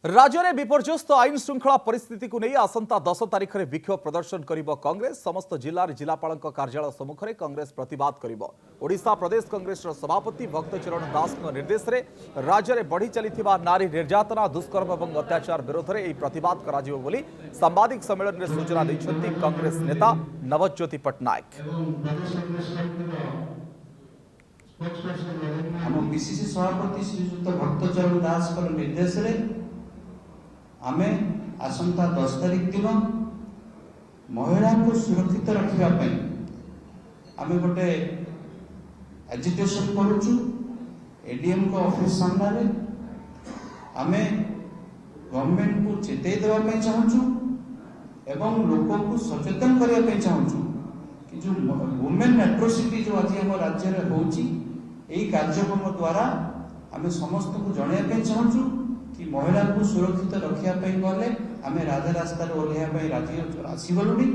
राज्य में विपर्यस्त आईन श्रृंखला परिस्थिति को नहीं आसंता 10 तारिख में विक्षोभ प्रदर्शन करिबो कांग्रेस। समस्त जिल्ला जिलापाल कार्यालय सम्मुख में कांग्रेस प्रतिवाद करिबो। ओडिशा प्रदेश कांग्रेस सभापति भक्तचरण दास निर्देश में राज्य में बढ़ी चलिथिबा नारी निर्यातना दुष्कर्म और अत्याचार विरोध में यह प्रतिवाद कराजिबो बोली सांबादिक सम्मेलन में सूचना दैछन्ति कांग्रेस नेता नवज्योति पट्टनायक। हम पीसीसी सभापति श्रीयुक्त भक्तचरण दास निर्देश में आमे आसंता 10 तारिख दिन महिला को सुरक्षित रखापी आमे गोटे एजिटेशन करुचु एडीएम को ऑफिस सामने आमे गवर्नमेंट को चेतई देवाई चाहूँ एवं लोक को सचेतन करने चाहूँ कि जो वुमेन एट्रोसिटी जो आज आम राज्य में होची यही कार्यक्रम द्वारा आमे समस्त को जनवाई चाहूँ कि महिला को सुरक्षित रखापी गले आमे राजरास्तार ओह्लैया राजी आसीगलुनी।